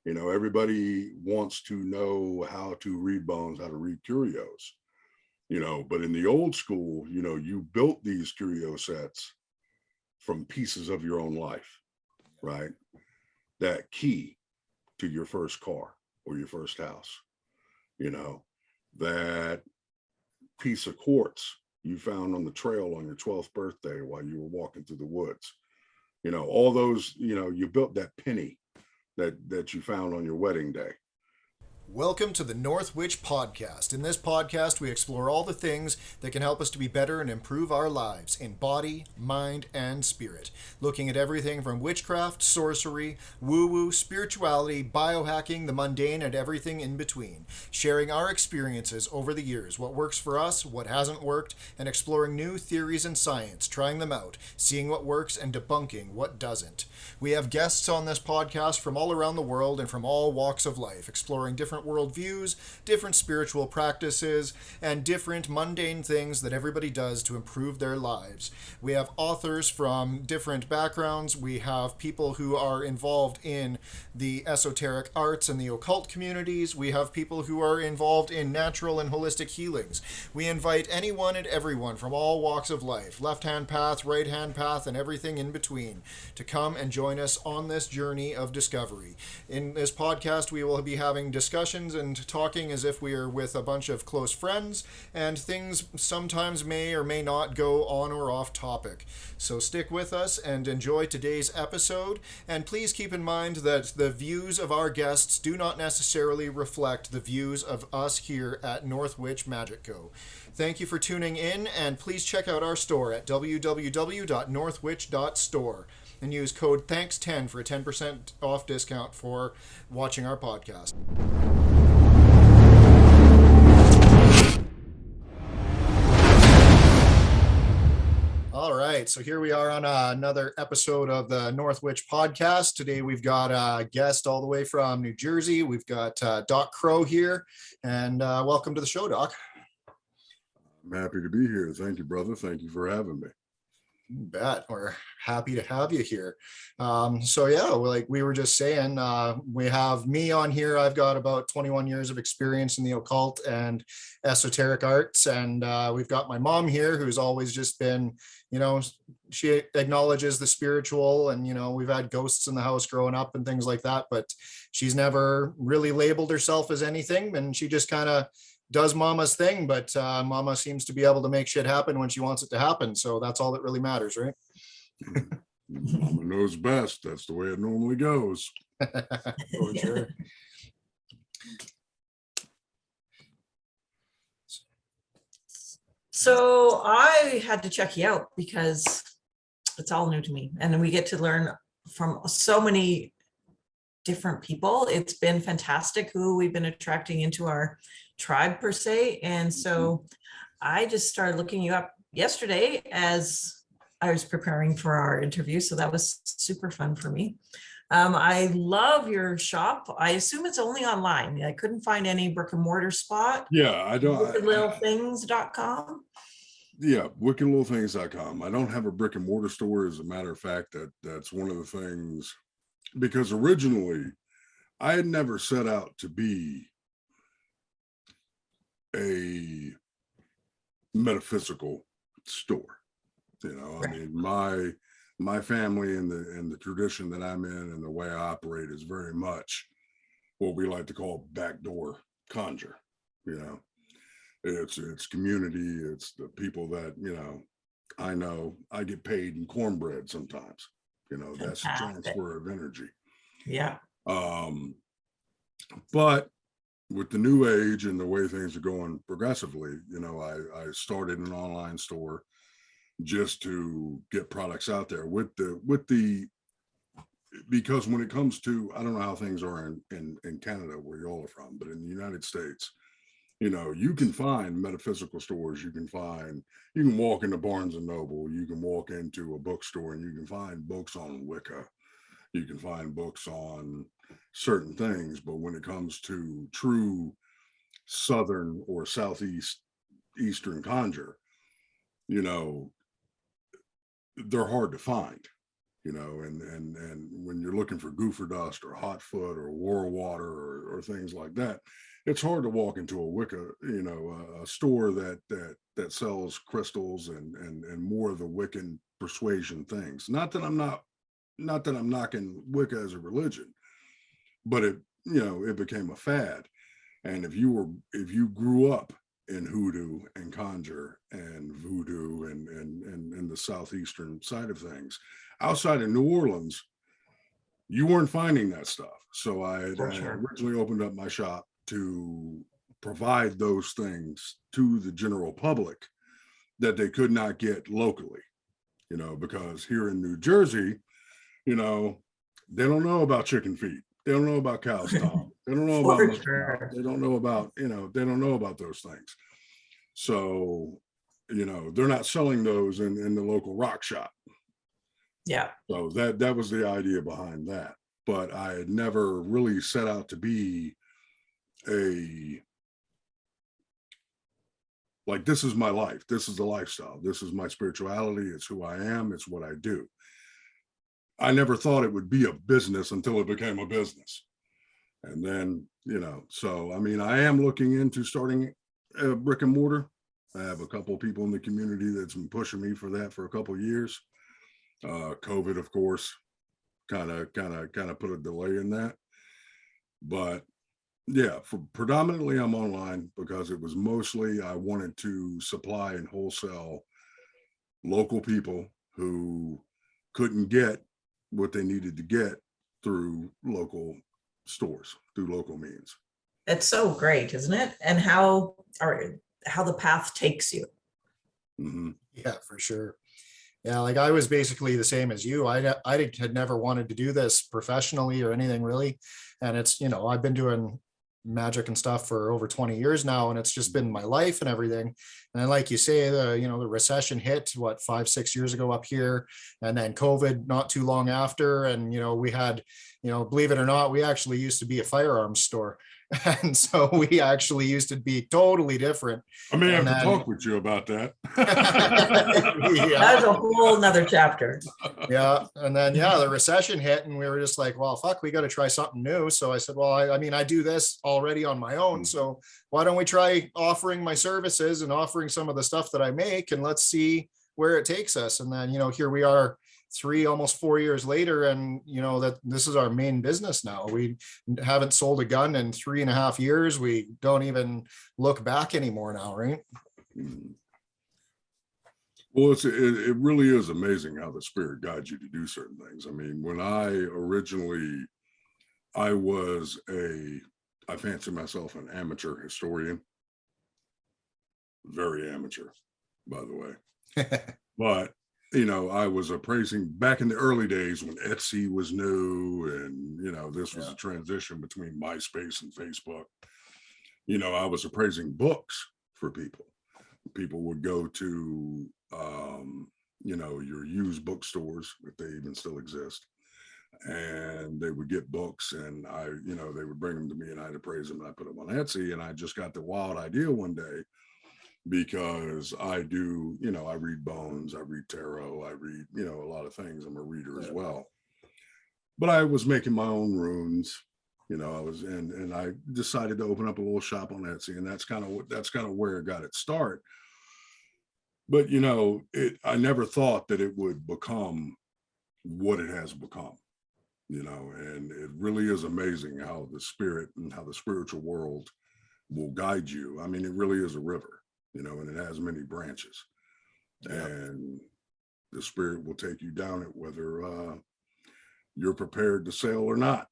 Everybody wants to know how to read bones, how to read curios, but in the old school, you built these curio sets from pieces of your own life, right? That key to your first car or your first house, you know, that piece of quartz you found on the trail on your 12th birthday while you were walking through the woods, all those, you built that penny that you found on your wedding day. Welcome to the North Witch Podcast. In this podcast, we explore all the things that can help us to be better and improve our lives in body, mind, and spirit. Looking at everything from witchcraft, sorcery, woo-woo, spirituality, biohacking, the mundane, and everything in between. Sharing our experiences over the years, what works for us, what hasn't worked, and exploring new theories in science, trying them out, seeing what works, and debunking what doesn't. We have guests on this podcast from all around the world and from all walks of life, exploring different worldviews, different spiritual practices, and different mundane things that everybody does to improve their lives. We have authors from different backgrounds. We have people who are involved in the esoteric arts and the occult communities. We have people who are involved in natural and holistic healings. We invite anyone and everyone from all walks of life, left-hand path, right-hand path, and everything in between, to come and join us on this journey of discovery. In this podcast, we will be having discussions and talking as if we are with a bunch of close friends, and things sometimes may or may not go on or off topic. So stick with us and enjoy today's episode, and please keep in mind that the views of our guests do not necessarily reflect the views of us here at North Witch Magic Co. Thank you for tuning in, and please check out our store at www.northwitch.store and use code THANKS10 for a 10% off discount for watching our podcast. All right, so here we are on another episode of the North Witch Podcast. Today we've got a guest all the way from New Jersey. We've got Dok Crow here, and welcome to the show, Doc. I'm happy to be here. Thank you, brother. Thank you for having me. You bet. We're happy to have you here. So yeah, like we were just saying, we have me on here. I've got about 21 years of experience in the occult and esoteric arts. And we've got my mom here who's always just been, she acknowledges the spiritual, and, we've had ghosts in the house growing up and things like that, but she's never really labeled herself as anything. And she just kind of does mama's thing, but mama seems to be able to make shit happen when she wants it to happen. So that's all that really matters, right? Mama knows best. That's the way it normally goes. For sure. So I had to check you out because it's all new to me, and we get to learn from so many different people. It's been fantastic who we've been attracting into our tribe per se. And so I just started looking you up yesterday as I was preparing for our interview. So that was super fun for me. I love your shop. I assume it's only online. I couldn't find any brick and mortar spot. Yeah, I don't. wickedlittlethings.com. Yeah, wickedlittlethings.com. I don't have a brick and mortar store. As a matter of fact, that's one of the things, because originally I had never set out to be a metaphysical store. I mean, my family and the tradition that I'm in and the way I operate is very much what we like to call backdoor conjure. It's community. It's the people that I know. I get paid in cornbread sometimes. That's a transfer of energy. Yeah. But with the new age and the way things are going progressively, I started an online store just to get products out there because when it comes to, I don't know how things are in Canada where you all are from, but in the United States, you can find metaphysical stores. You can walk into Barnes and Noble, you can walk into a bookstore and you can find books on Wicca. You can find books on certain things, but when it comes to true Southern or Eastern conjure, they're hard to find. you know, and when you're looking for goofer dust or hot foot or war water or things like that, it's hard to walk into a Wicca, you know, a store that sells crystals and more of the Wiccan persuasion things. Not that I'm knocking Wicca as a religion, but it became a fad. And if you grew up in hoodoo and conjure and voodoo and the southeastern side of things, outside of New Orleans, you weren't finding that stuff. So I originally opened up my shop to provide those things to the general public that they could not get locally, you know, because here in New Jersey, you know, they don't know about chicken feet. They don't know about cow's tongue. They don't know about Sure. they don't know about, they don't know about those things. So, you know, they're not selling those in the local rock shop. Yeah. So that was the idea behind that. But I had never really set out to be like, this is my life. This is the lifestyle. This is my spirituality. It's who I am. It's what I do. I never thought it would be a business until it became a business. And then, you know, so, I mean, I am looking into starting a brick and mortar. I have a couple of people in the community that's been pushing me for that for a couple of years. COVID, of course, kind of put a delay in that. But yeah, predominantly I'm online because it was mostly I wanted to supply and wholesale local people who couldn't get what they needed to get through local stores, through local means. It's so great, isn't it? And how the path takes you. Mm-hmm. Yeah, for sure. Yeah, like I was basically the same as you. I had never wanted to do this professionally or anything really. And it's, you know, I've been doing magic and stuff for over 20 years now, and it's just been my life and everything. And then, like you say, the recession hit 5-6 years ago up here, and then COVID not too long after. And, you know, we had, you know, believe it or not, we actually used to be a firearms store. And so we actually used to be totally different. I may have And to then- talk with you about that. That's a whole nother chapter. Yeah. And then, the recession hit and we were just like, well, fuck, we got to try something new. So I said, well, I mean, I do this already on my own. So why don't we try offering my services and offering some of the stuff that I make, and let's see where it takes us. And then, you know, here we are almost 4 years later, and you know that this is our main business now. We haven't sold a gun in 3.5 years. We don't even look back anymore now, right? Well, it really is amazing how the spirit guides you to do certain things. I mean, when I fancy myself an amateur historian, very amateur, by the way. But, you know, I was appraising back in the early days when Etsy was new, and, you know, this was a transition between MySpace and Facebook. You know, I was appraising books for people. People would go to, you know, your used bookstores, if they even still exist, and they would get books, and they would bring them to me, and I'd appraise them, and I put them on Etsy. And I just got the wild idea one day, because I do, you know, I read bones, I read tarot, I read, you know, a lot of things. I'm a reader as well. But I was making my own runes, you know, and I decided to open up a little shop on Etsy, and that's kind of where it got its start. But, you know, I never thought that it would become what it has become, you know, and it really is amazing how the spirit and how the spiritual world will guide you. I mean, it really is a river. You know, and it has many branches, and the spirit will take you down it, whether you're prepared to sail or not.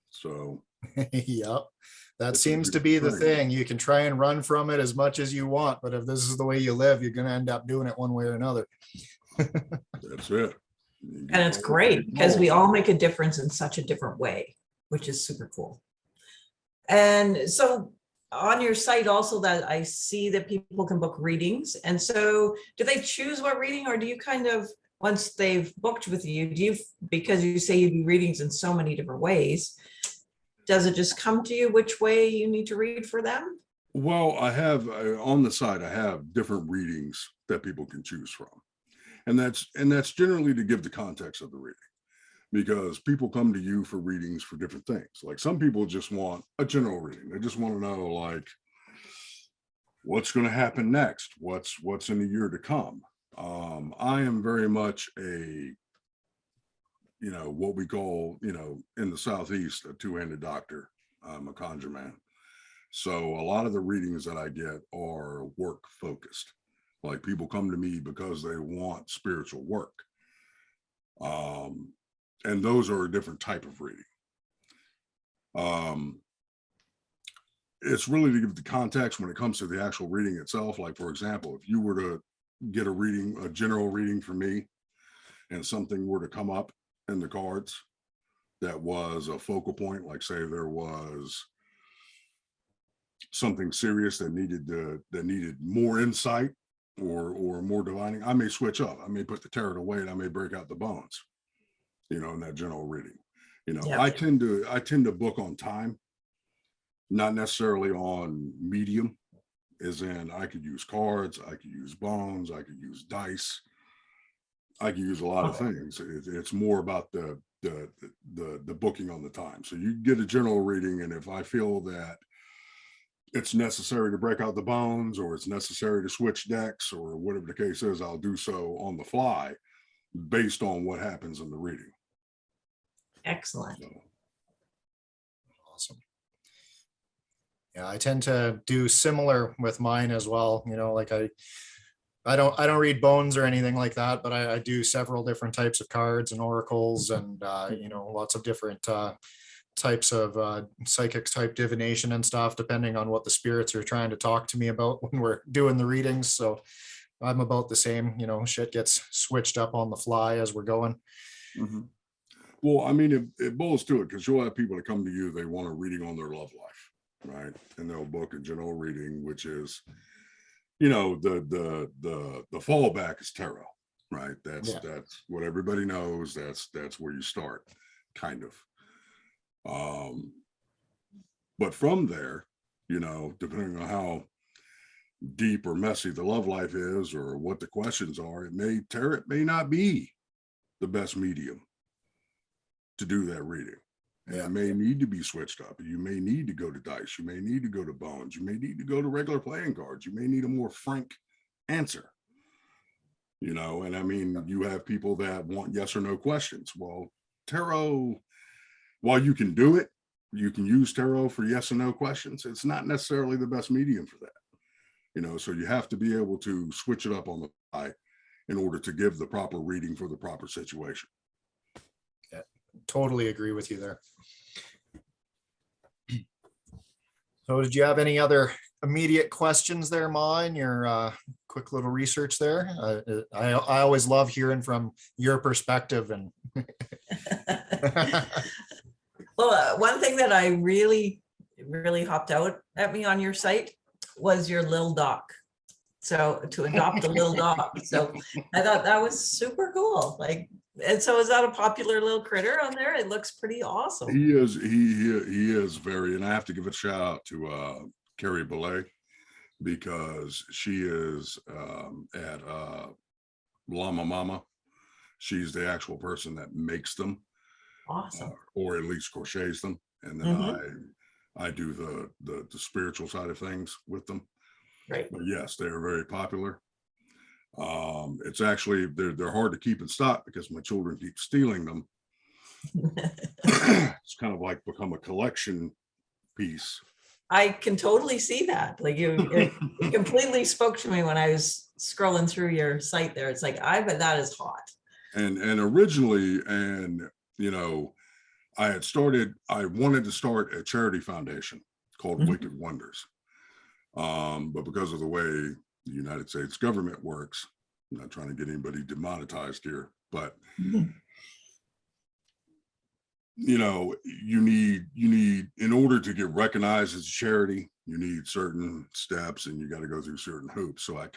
So, yep, that seems to be the thing. You can try and run from it as much as you want, but if this is the way you live, you're going to end up doing it one way or another. That's it. And it's great because we all make a difference in such a different way, which is super cool. And so, on your site also, that I see that people can book readings. And so do they choose what reading, or do you kind of, once they've booked with you, because you say you do readings in so many different ways, does it just come to you which way you need to read for them? Well, I have on the site, I have different readings that people can choose from. And that's generally to give the context of the reading, because people come to you for readings for different things. Like some people just want a general reading. They just want to know, like, what's going to happen next, what's in the year to come. I am very much a, what we call, in the Southeast, a two-handed doctor. I'm a conjure man. So a lot of the readings that I get are work focused. Like people come to me because they want spiritual work. And those are a different type of reading. It's really to give the context when it comes to the actual reading itself. Like, for example, if you were to get a general reading from me, and something were to come up in the cards that was a focal point, like say there was something serious that needed more insight or more divining, I may switch up. I may put the tarot away and I may break out the bones, in that general reading. Yep. I tend to book on time, not necessarily on medium, as in I could use cards, I could use bones, I could use dice, I could use a lot of things. It's more about the booking on the time. So you get a general reading, and if I feel that it's necessary to break out the bones, or it's necessary to switch decks, or whatever the case is, I'll do so on the fly based on what happens in the reading. Excellent. So. Awesome. Yeah, I tend to do similar with mine as well. Like I don't read bones or anything like that, but I do several different types of cards and oracles, and lots of different types of psychic type divination and stuff, depending on what the spirits are trying to talk to me about when we're doing the readings. So I'm about the same. Shit gets switched up on the fly as we're going. Mm-hmm. Well, I mean, it boils to it, because you'll have people that come to you, they want a reading on their love life, right? And they'll book a general reading, which is, the fallback is tarot, right? That's what everybody knows. That's where you start, kind of. But from there, depending on how deep or messy the love life is, or what the questions are, tarot may not be the best medium to do that reading. And it may need to be switched up. You may need to go to dice. You may need to go to bones. You may need to go to regular playing cards. You may need a more frank answer. And I mean, you have people that want yes or no questions. Well, tarot, while you can do it, you can use tarot for yes or no questions, it's not necessarily the best medium for that. So you have to be able to switch it up on the fly in order to give the proper reading for the proper situation. Totally agree with you there. So did you have any other immediate questions there, Ma, in your quick little research there? I always love hearing from your perspective. And Well, one thing that I really hopped out at me on your site was your little Dok. So to adopt a little Dok. So I thought that was super cool. Like, and so is that a popular little critter on there? It looks pretty awesome. He is very, and I have to give a shout out to Carrie Belay, because she is at Llama Mama. She's the actual person that makes them. Awesome. Or at least crochets them. And then I do the spiritual side of things with them. Right. But yes, they are very popular. It's actually, they're hard to keep in stock because my children keep stealing them. It's kind of like become a collection piece. I can totally see that. Like it completely spoke to me when I was scrolling through your site there. It's like, I bet that is hot. And originally, I wanted to start a charity foundation called Wicked Wonders. But because of the way the United States government works, I'm not trying to get anybody demonetized here, but you need, in order to get recognized as a charity, you need certain steps and you got to go through certain hoops. So I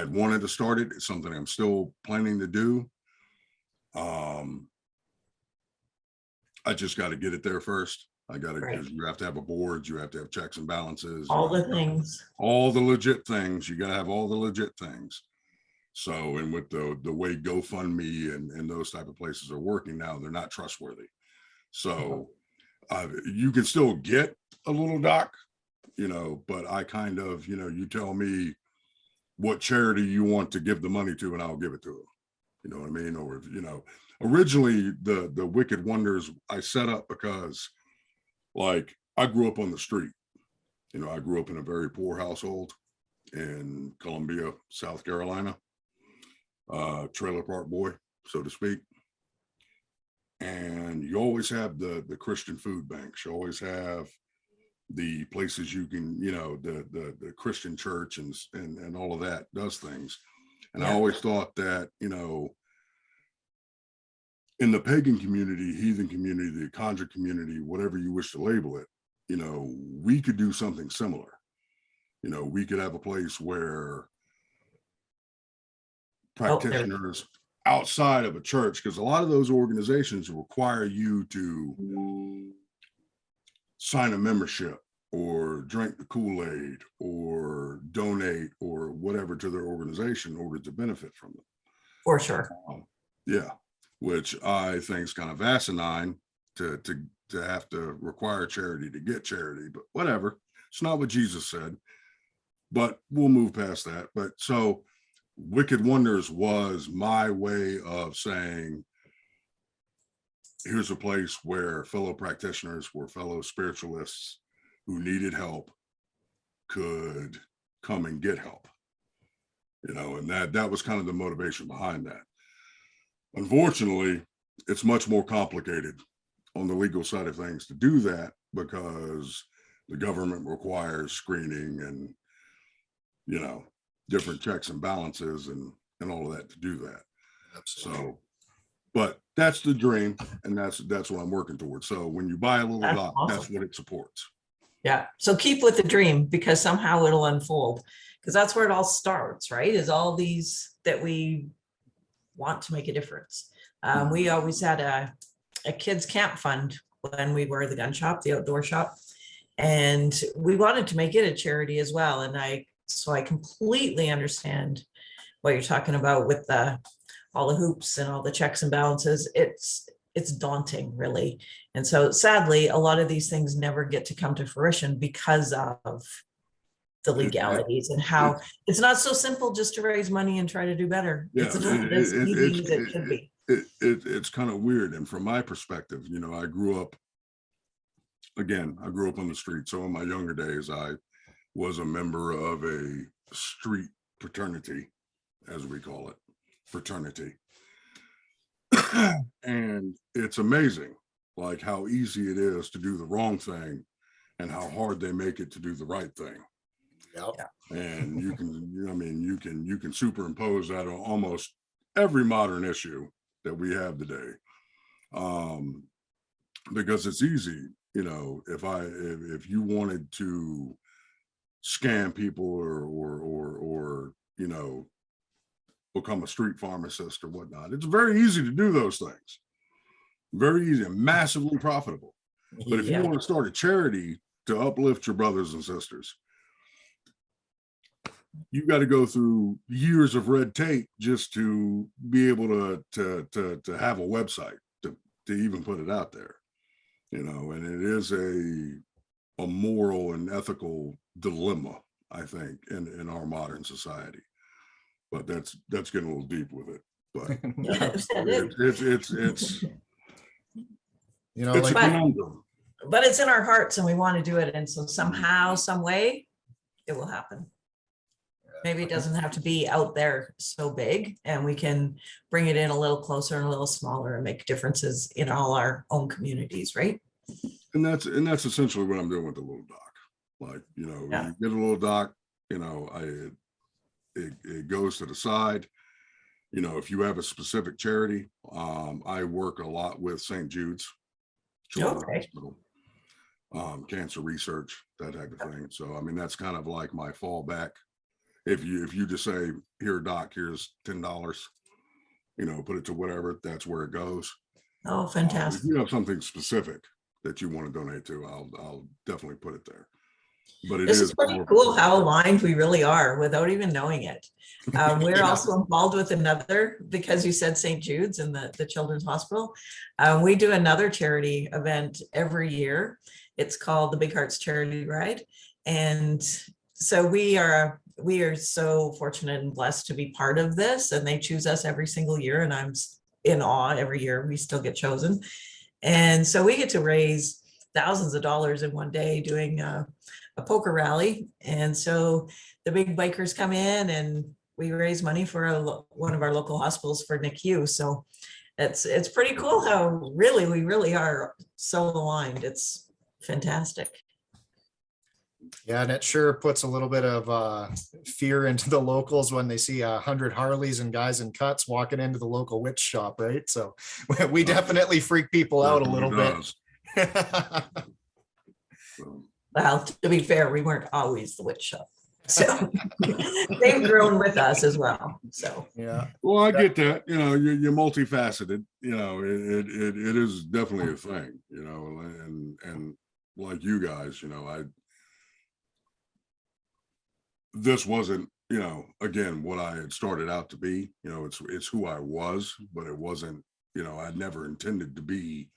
wanted to start it. It's something I'm still planning to do. I just got to get it there first. Because you have to have a board, you have to have checks and balances, all the things, all the legit things. You got to have all the legit things. So, and with the way GoFundMe and those type of places are working now, they're not trustworthy. So you can still get a little doc, but I kind of, you tell me what charity you want to give the money to, and I'll give it to them. You know what I mean? Or, originally the Wicked Wonders I set up because, like, I grew up on the street. I grew up in a very poor household in Columbia, South Carolina. Trailer park boy, so to speak. And you always have the Christian food banks. You always have the places you can, the Christian church and all of that does things. And I always thought that, in the pagan community, heathen community, the conjure community, whatever you wish to label it, we could do something similar. We could have a place where practitioners outside of a church, because a lot of those organizations require you to sign a membership or drink the Kool-Aid or donate or whatever to their organization in order to benefit from them. For sure. Yeah, which I think is kind of asinine to have to require charity to get charity, but whatever. It's not what Jesus said, but we'll move past that. But so Wicked Wonders was my way of saying, here's a place where fellow practitioners, where fellow spiritualists who needed help could come and get help, and that was kind of the motivation behind that. Unfortunately, it's much more complicated on the legal side of things to do that because the government requires screening and, different checks and balances and all of that to do that. Absolutely. So, but that's the dream, and that's what I'm working towards. So when you buy a little doc, awesome. That's what it supports. Yeah. So keep with the dream, because somehow it'll unfold, because that's where it all starts, right? Is all these that we want to make a difference. We always had a kids camp fund when we were the gun shop, the outdoor shop, and we wanted to make it a charity as well. And so I completely understand what you're talking about with all the hoops and all the checks and balances. It's daunting, really. And so sadly, a lot of these things never get to come to fruition because of the legalities and how it's not so simple just to raise money and try to do better. Yeah, it's not as easy as it should be. It's kind of weird. And from my perspective, I grew up on the street. So in my younger days, I was a member of a street fraternity, as we call it, fraternity. And it's amazing, like, how easy it is to do the wrong thing and how hard they make it to do the right thing. Yep. And you can superimpose that on almost every modern issue that we have today, because it's easy. If you wanted to scam people or become a street pharmacist or whatnot, it's very easy to do those things. Very easy and massively profitable. But if you want to start a charity to uplift your brothers and sisters, you got to go through years of red tape just to be able to have a website to even put it out there, and it is a moral and ethical dilemma, I think, in our modern society. But that's getting a little deep with it. But it's a conundrum. But it's in our hearts and we want to do it. And so somehow, some way, it will happen. Maybe it doesn't have to be out there so big, and we can bring it in a little closer and a little smaller and make differences in all our own communities, right? And that's essentially what I'm doing with the little doc. Like, you get a little doc, it goes to the side. If you have a specific charity, I work a lot with St. Jude's Children's Hospital, cancer research, that type of thing. So, that's kind of like my fallback. If you just say, here, doc, here's $10, put it to whatever, that's where it goes. Oh, fantastic. If you have something specific that you want to donate to, I'll definitely put it there. but it This is is pretty cool how aligned we really are without even knowing it. We're Yeah. also involved with another, because you said St. Jude's and the Children's Hospital. We do another charity event every year. It's called the Big Hearts Charity Ride. And so we are so fortunate and blessed to be part of this, and they choose us every single year. And I'm in awe every year we still get chosen. And so we get to raise thousands of dollars in one day doing a poker rally. And so the big bikers come in and we raise money for one of our local hospitals for NICU. So it's pretty cool how we really are so aligned. It's fantastic. Yeah, and it sure puts a little bit of fear into the locals when they see 100 Harleys and guys in cuts walking into the local witch shop, right? So we definitely freak people out a little bit. Well, to be fair, we weren't always the witch shop. So they've grown with us as well. So yeah. Well, I get that. You know, you're multifaceted. You know, it is definitely a thing. You know, and like you guys, you know, this wasn't, you know, again, what I had started out to be. You know, it's who I was, but it wasn't. You know, I never intended to be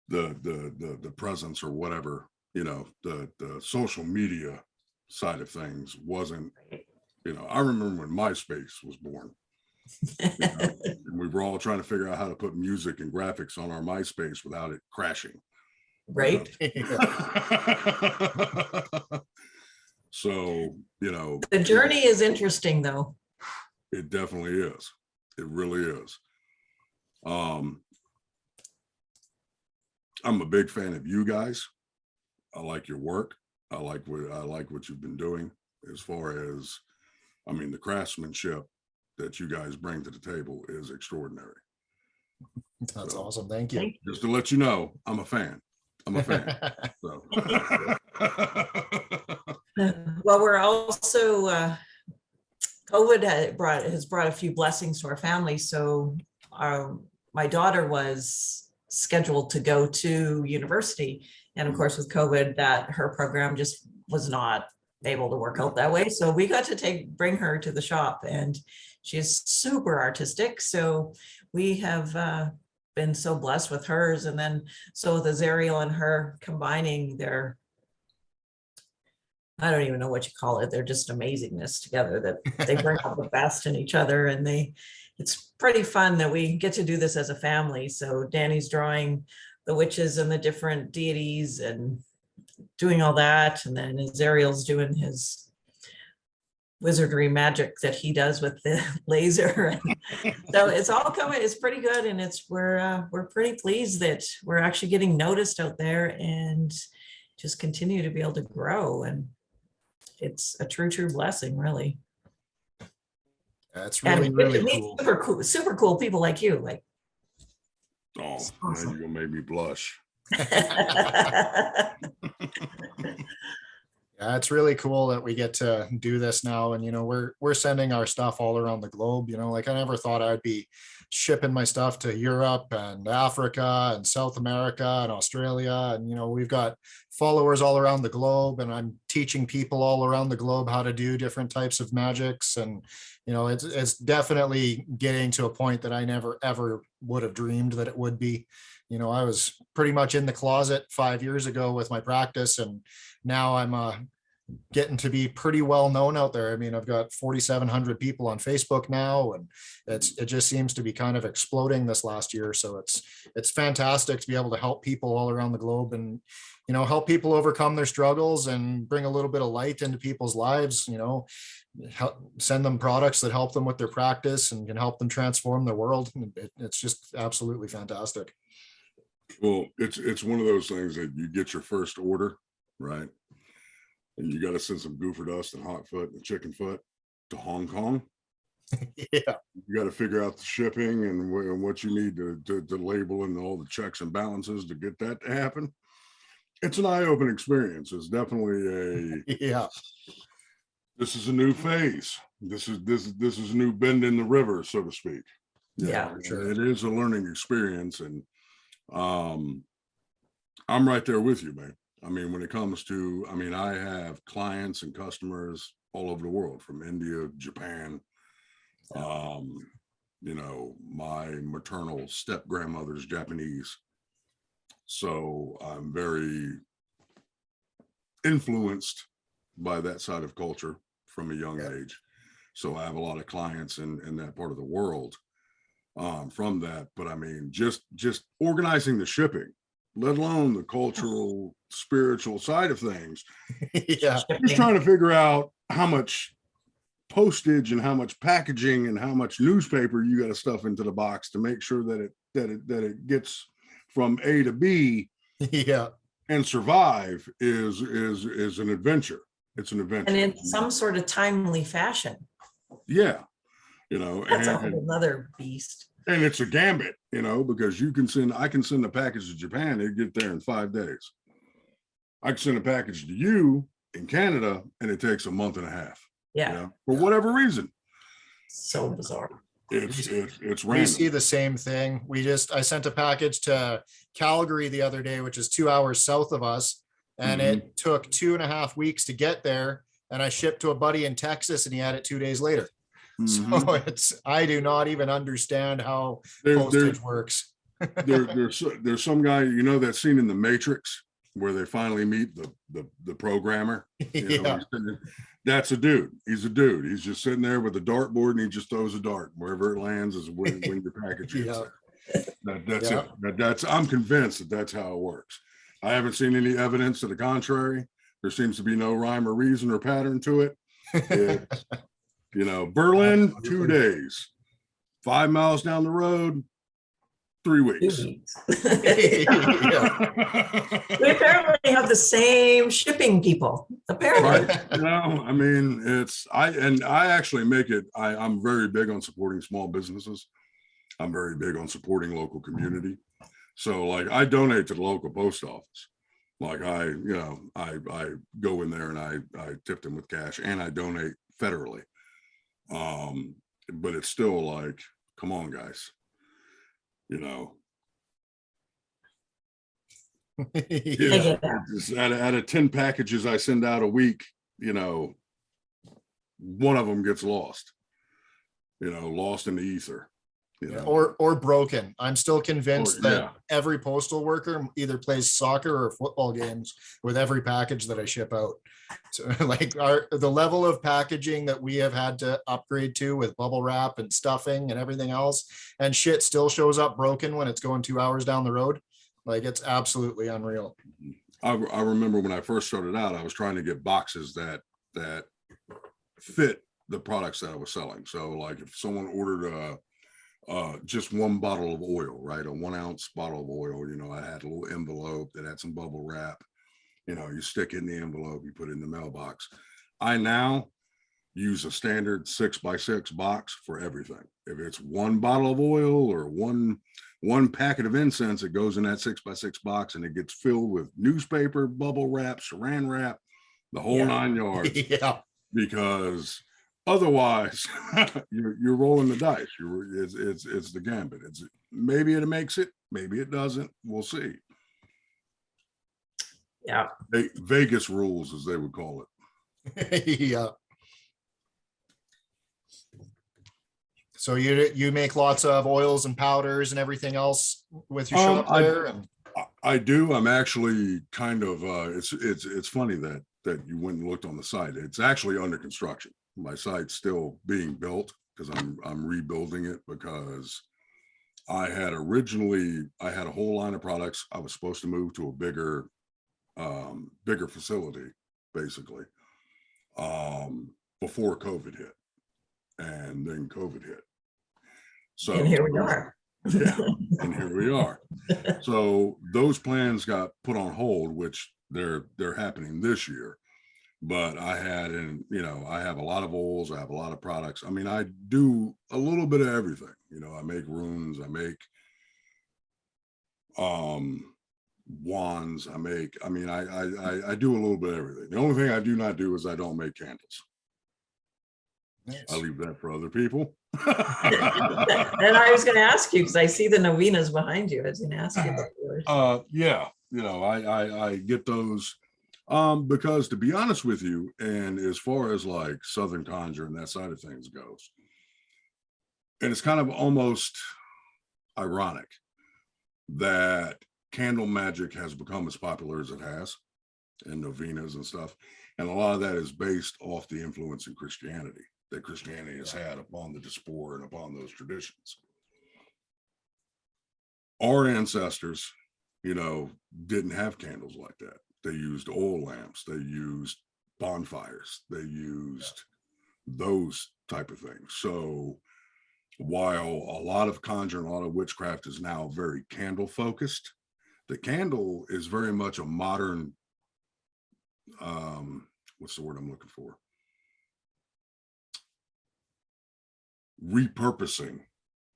the presence or whatever. You know, the social media side of things wasn't. You know, I remember when MySpace was born. You know, and we were all trying to figure out how to put music and graphics on our MySpace without it crashing. right. You know? So, you know, The journey is interesting though. it definitely is. It really is. I'm a big fan of you guys. I like your work. I like what you've been doing as far as, I mean, the craftsmanship that you guys bring to the table is extraordinary. That's awesome. Thank you. Just to let you know, I'm a fan. So. Well, we're also COVID has brought a few blessings to our family. So my daughter was scheduled to go to university, and of course with COVID, that her program just was not able to work out that way. So we got to bring her to the shop, and she's super artistic. So we have been so blessed with hers. And then so the Zariel and her combining their, I don't even know what you call it, they're just amazingness together, that they bring out the best in each other. And it's pretty fun that we get to do this as a family. So Danny's drawing the witches and the different deities and doing all that, and then Zariel's doing his wizardry magic that he does with the laser. So it's all coming, it's pretty good. And we're pretty pleased that we're actually getting noticed out there and just continue to be able to grow. And it's a true blessing, really. That's really, really cool. Super cool people like you. Like, Oh, awesome. man, you're gonna make me blush. Yeah, it's really cool that we get to do this now. And, you know, we're sending our stuff all around the globe. You know, like I never thought I'd be shipping my stuff to Europe and Africa and South America and Australia. And, you know, we've got followers all around the globe, and I'm teaching people all around the globe how to do different types of magics. And, you know, it's definitely getting to a point that I never, ever would have dreamed that it would be. You know, I was pretty much in the closet 5 years ago with my practice, and now I'm getting to be pretty well known out there. I mean, I've got 4,700 people on Facebook now, and it just seems to be kind of exploding this last year. So it's fantastic to be able to help people all around the globe, and, you know, help people overcome their struggles and bring a little bit of light into people's lives. You know, send them products that help them with their practice and can help them transform their world. It's just absolutely fantastic. Well, it's one of those things that you get your first order, right? And you got to send some goofer dust and hot foot and chicken foot to Hong Kong. Yeah. You got to figure out the shipping and what you need to label and all the checks and balances to get that to happen. It's an eye-opening experience. It's definitely Yeah. This is a new phase. This is a new bend in the river, so to speak. Yeah, sure. It is a learning experience, and I'm right there with you, man. I mean, when it comes to, I mean, I have clients and customers all over the world, from India, Japan. You know, my maternal step grandmother's Japanese. So I'm very influenced by that side of culture from a young age. So I have a lot of clients in that part of the world from that. But I mean, just organizing the shipping, let alone the cultural, spiritual side of things. Yeah. Just trying to figure out how much postage and how much packaging and how much newspaper you got to stuff into the box to make sure that it gets from A to B. Yeah. And survive is an adventure. It's an adventure. And in some sort of timely fashion. Yeah. You know, That's another beast. And it's a gambit, you know, because I can send a package to Japan, it get there in 5 days. I can send a package to you in Canada and it takes a month and a half. Yeah. You know, for whatever reason. So bizarre. It's random. We see the same thing. I sent a package to Calgary the other day, which is 2 hours south of us. And it took 2.5 weeks to get there. And I shipped to a buddy in Texas and he had it 2 days later. So I do not even understand how postage works. There's some guy, you know, that scene in The Matrix where they finally meet the programmer. You know, that's a dude. He's a dude. He's just sitting there with a dartboard and he just throws a dart. Wherever it lands is when your package is. That's it. I'm convinced that's how it works. I haven't seen any evidence to the contrary. There seems to be no rhyme or reason or pattern to it. You know, Berlin, 2 days. 5 miles down the road, 3 weeks. We apparently have the same shipping people. Apparently. Right. You know, I mean, I actually make it, I'm very big on supporting small businesses. I'm very big on supporting local community. So like I donate to the local post office. Like I go in there and I tip them with cash and I donate federally. But it's still like, come on, guys, you know. Out of 10 packages I send out a week, you know, one of them gets lost, you know, lost in the ether. You know? Or broken. I'm still convinced that every postal worker either plays soccer or football games with every package that I ship out. So like the level of packaging that we have had to upgrade to with bubble wrap and stuffing and everything else, and shit still shows up broken when it's going 2 hours down the road. Like it's absolutely unreal. I remember when I first started out, I was trying to get boxes that fit the products that I was selling. So like if someone ordered just one bottle of oil, right? A 1 ounce bottle of oil, you know, I had a little envelope that had some bubble wrap, you know, you stick it in the envelope, you put it in the mailbox. I now use a standard 6x6 box for everything. If it's one bottle of oil or one packet of incense, it goes in that 6x6 box and it gets filled with newspaper, bubble wrap, saran wrap, the whole 9 yards. Because otherwise, you're rolling the dice. It's the gambit. Maybe it makes it, maybe it doesn't. We'll see. Yeah. Vegas rules, as they would call it. Yeah. So you make lots of oils and powders and everything else with your shop there? And I do. I'm actually kind of. It's funny that you went and looked on the site. It's actually under construction. My site's still being built because I'm rebuilding it because I had a whole line of products. I was supposed to move to a bigger facility, basically, before COVID hit, and then COVID hit. So and here we are. Yeah, and here we are. So those plans got put on hold, which they're happening this year. But I have a lot of oils, I have a lot of products. I mean, I do a little bit of everything. You know, I make runes, I make wands, I do a little bit of everything. The only thing I do not do is I don't make candles. Nice. I leave that for other people. And I was going to ask you, because I see the novenas behind you. I was going to ask you about yours. Yeah. I get those because, to be honest with you, and as far as like Southern conjure and that side of things goes, and it's kind of almost ironic that candle magic has become as popular as it has, and novenas and stuff, and a lot of that is based off the influence in Christianity that Christianity has had upon the diaspora and upon those traditions. Our ancestors, didn't have candles like that. They used oil lamps, they used bonfires, they used those type of things. So while a lot of conjuring, a lot of witchcraft is now very candle focused, the candle is very much a modern, what's the word I'm looking for? Repurposing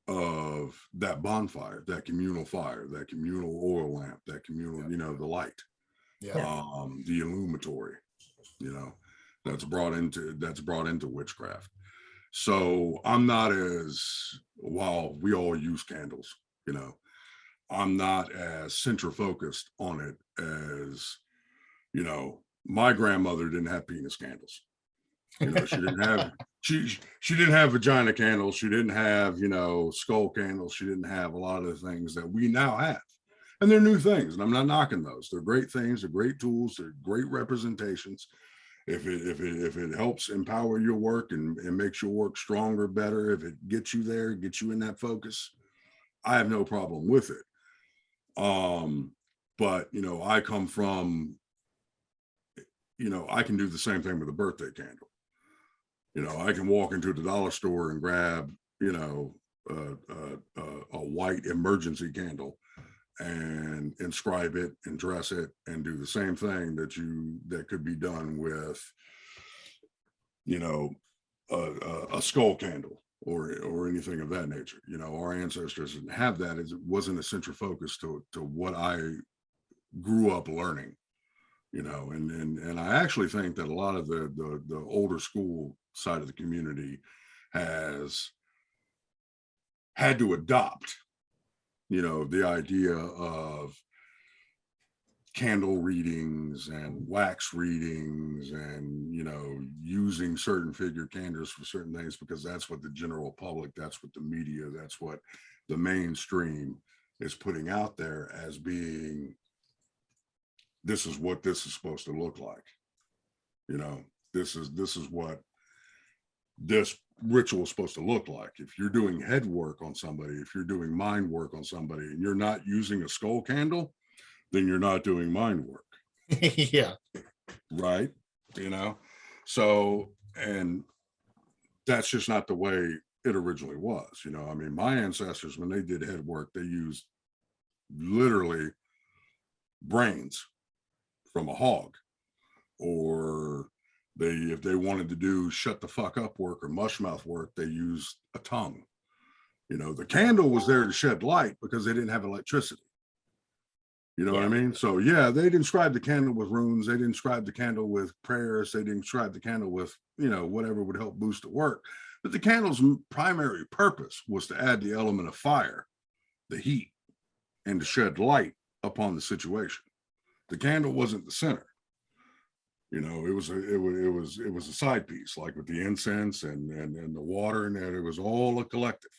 of that bonfire, that communal fire, that communal oil lamp, that communal, the light, the illuminatory, that's brought into witchcraft. So I'm not while we all use candles, I'm not as center focused on it as, my grandmother didn't have penis candles. She didn't have she didn't have vagina candles. She didn't have, skull candles. She didn't have a lot of the things that we now have. And they're new things, and I'm not knocking those. They're great things, they're great tools, they're great representations. If it helps empower your work and makes your work stronger, better, if it gets you there, gets you in that focus, I have no problem with it. But I come from, I can do the same thing with a birthday candle. I can walk into the dollar store and grab, a white emergency candle and inscribe it and dress it and do the same thing that could be done with, a skull candle or anything of that nature. Our ancestors didn't have that. It wasn't a central focus to what I grew up learning. And I actually think that a lot of the older school side of the community has had to adopt, the idea of candle readings and wax readings and, using certain figure candles for certain things, because that's what the general public, that's what the media, that's what the mainstream is putting out there as being, this is what this is supposed to look like. This is what this ritual is supposed to look like. If you're doing head work on somebody, if you're doing mind work on somebody and you're not using a skull candle, then you're not doing mind work. Yeah. Right. So, and that's just not the way it originally was. My ancestors, when they did head work, they used literally brains from a hog, or if they wanted to do shut the fuck up work or mushmouth work, they used a tongue. The candle was there to shed light because they didn't have electricity. What I mean? So yeah, they didn't inscribe the candle with runes, they didn't inscribe the candle with prayers, they didn't inscribe the candle with, whatever would help boost the work. But the candle's primary purpose was to add the element of fire, the heat, and to shed light upon the situation. The candle wasn't the center. It was a side piece, like with the incense and the water, and it was all a collective.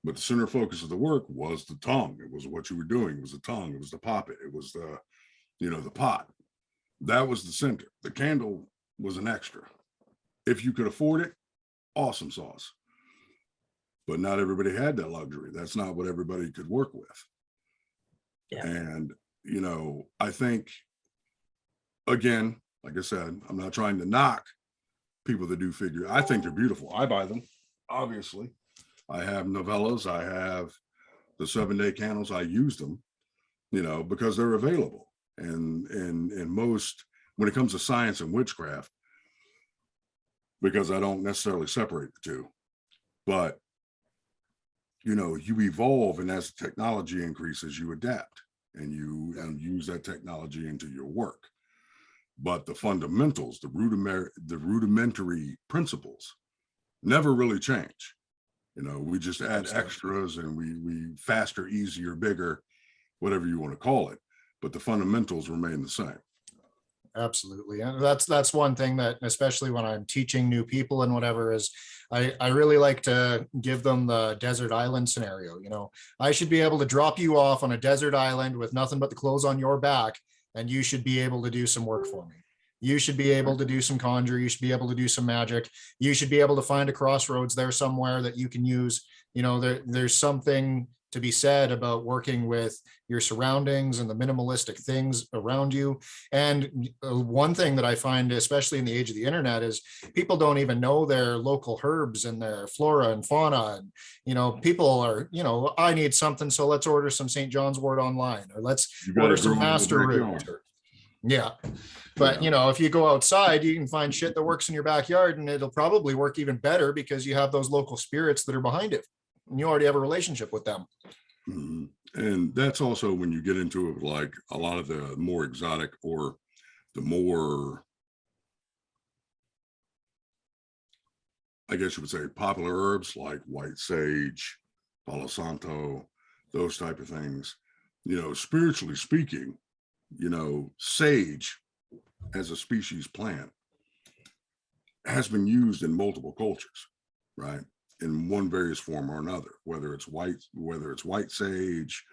But the center focus of the work was the tongue. It was what you were doing. It was the tongue. It was the poppet. It was the pot. That was the center. The candle was an extra. If you could afford it, awesome sauce. But not everybody had that luxury. That's not what everybody could work with. Yeah. And, I think, again, like I said, I'm not trying to knock people that do figure. I think they're beautiful. I buy them, obviously. I have novellas. I have the 7-day candles. I use them, because they're available. And most, when it comes to science and witchcraft, because I don't necessarily separate the two, but, you evolve, and as technology increases, you adapt and you use that technology into your work. But the fundamentals, the rudimentary principles never really change. We just add extras, and we faster, easier, bigger, whatever you want to call it. but the fundamentals remain the same. Absolutely. And that's one thing that, especially when I'm teaching new people and whatever, is I really like to give them the desert island scenario. You know, I should be able to drop you off on a desert island with nothing but the clothes on your back, and you should be able to do some work for me. You should be able to do some conjure. You should be able to do some magic. You should be able to find a crossroads there somewhere that you can use. You know, there's something to be said about working with your surroundings and the minimalistic things around you. And one thing that I find, especially in the age of the internet, is people don't even know their local herbs and their flora and fauna. And, you know, people are, you know, I need something, so let's order some St. John's wort online, or let's order some master root. Yeah. But, you know, if you go outside, you can find shit that works in your backyard, and it'll probably work even better because you have those local spirits that are behind it. And you already have a relationship with them. Mm-hmm. And that's also when you get into it, like a lot of the more exotic, or the more, I guess you would say, popular herbs like white sage, palo santo, those type of things. You know, spiritually speaking, you know, sage as a species plant has been used in multiple cultures, right? In one various form or another, whether it's white sage,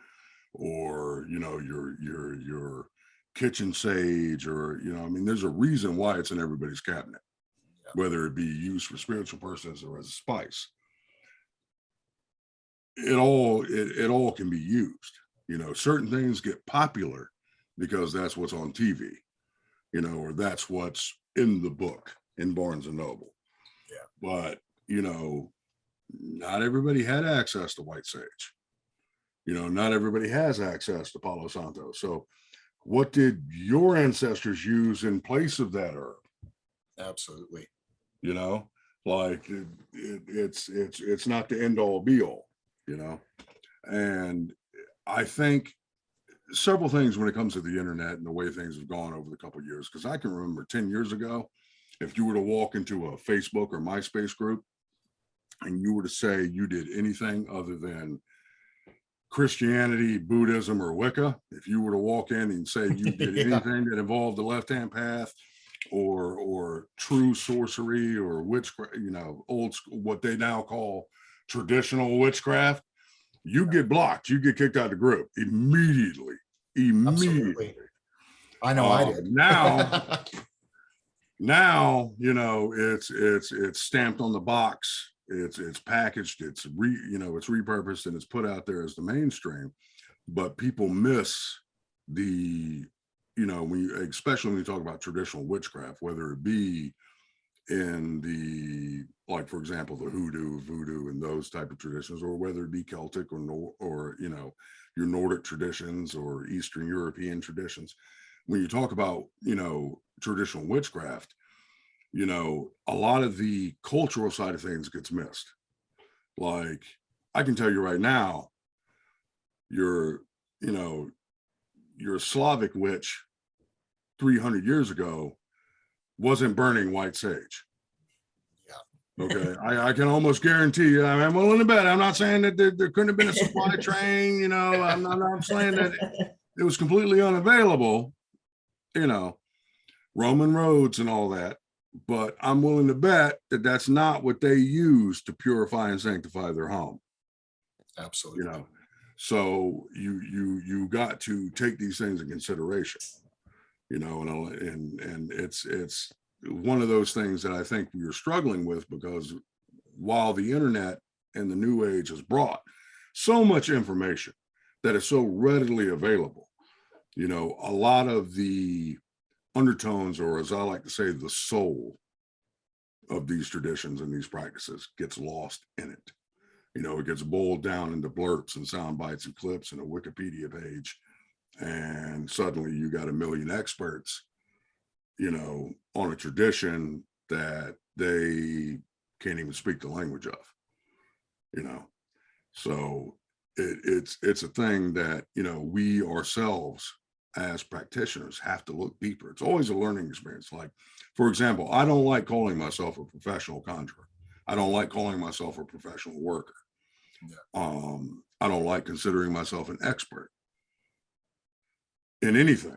or, you know, your kitchen sage, or, you know, I mean, there's a reason why it's in everybody's cabinet, whether it be used for spiritual purposes or as a spice. It all can be used. You know, certain things get popular because that's what's on TV, you know, or that's what's in the book in Barnes and Noble. Yeah. But, you know, not everybody had access to white sage. You know, not everybody has access to Palo Santo. So what did your ancestors use in place of that herb? Absolutely. You know, like it's not the end all be all, you know. And I think several things when it comes to the internet and the way things have gone over the couple of years, because I can remember 10 years ago, if you were to walk into a Facebook or MySpace group and you were to say you did anything other than Christianity, Buddhism, or Wicca, if you were to walk in and say you did anything that involved the left-hand path, or true sorcery, or witchcraft, you know, old school, what they now call traditional witchcraft, you get blocked. You get kicked out of the group immediately. Absolutely. I know I did. Now, you know, it's stamped on the box. It's packaged. It's repurposed, and it's put out there as the mainstream. But people miss the, you know, especially when you talk about traditional witchcraft, whether it be in the, like, for example, the hoodoo, voodoo, and those type of traditions, or whether it be Celtic or you know, your Nordic traditions or Eastern European traditions. When you talk about, you know, traditional witchcraft, you know, a lot of the cultural side of things gets missed. Like, I can tell you right now, your Slavic witch 300 years ago wasn't burning white sage. Yeah. Okay. I can almost guarantee you, I'm willing to bet. I'm not saying that there couldn't have been a supply train, you know, I'm not saying that it was completely unavailable, you know, Roman roads and all that. But I'm willing to bet that that's not what they use to purify and sanctify their home. Absolutely. You know, so you got to take these things in consideration. You know, and it's one of those things that I think we are struggling with, because while the internet and the new age has brought so much information that is so readily available, you know, a lot of the undertones, or as I like to say, the soul of these traditions and these practices gets lost in it. You know, it gets boiled down into blurts and sound bites and clips and a Wikipedia page. And suddenly you got a million experts, you know, on a tradition that they can't even speak the language of, you know. So it's a thing that, you know, we ourselves as practitioners have to look deeper. It's always a learning experience. Like, for example, I don't like calling myself a professional conjurer. I don't like calling myself a professional worker. Yeah. I don't like considering myself an expert. in anything,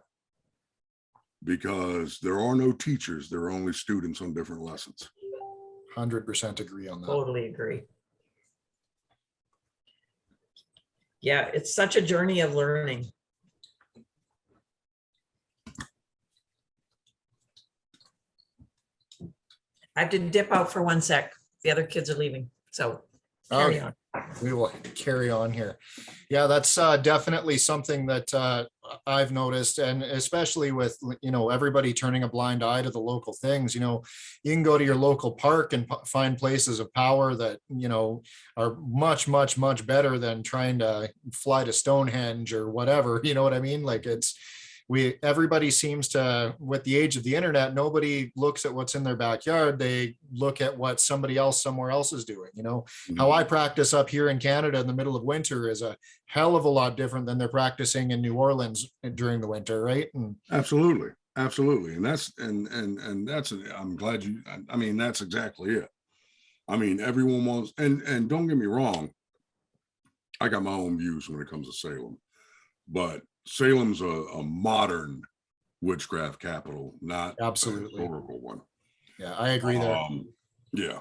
because there are no teachers, there are only students on different lessons. 100% agree on that. Totally agree. Yeah, it's such a journey of learning. I have to dip out for 1 sec. The other kids are leaving, so carry on. We will carry on here. Yeah, that's definitely something that I've noticed, and especially with, you know, everybody turning a blind eye to the local things. You know, you can go to your local park and find places of power that, you know, are much, much, much better than trying to fly to Stonehenge or whatever. You know what I mean? Like, everybody seems to, with the age of the internet, nobody looks at what's in their backyard. They look at what somebody else somewhere else is doing. You know, how I practice up here in Canada in the middle of winter is a hell of a lot different than they're practicing in New Orleans during the winter, right? And Absolutely. And that's, and that's, I'm glad you, I mean, that's exactly it. I mean, everyone wants, and don't get me wrong, I got my own views when it comes to Salem, but Salem's a modern witchcraft capital, not absolutely a historical one. Yeah, I agree there. Yeah.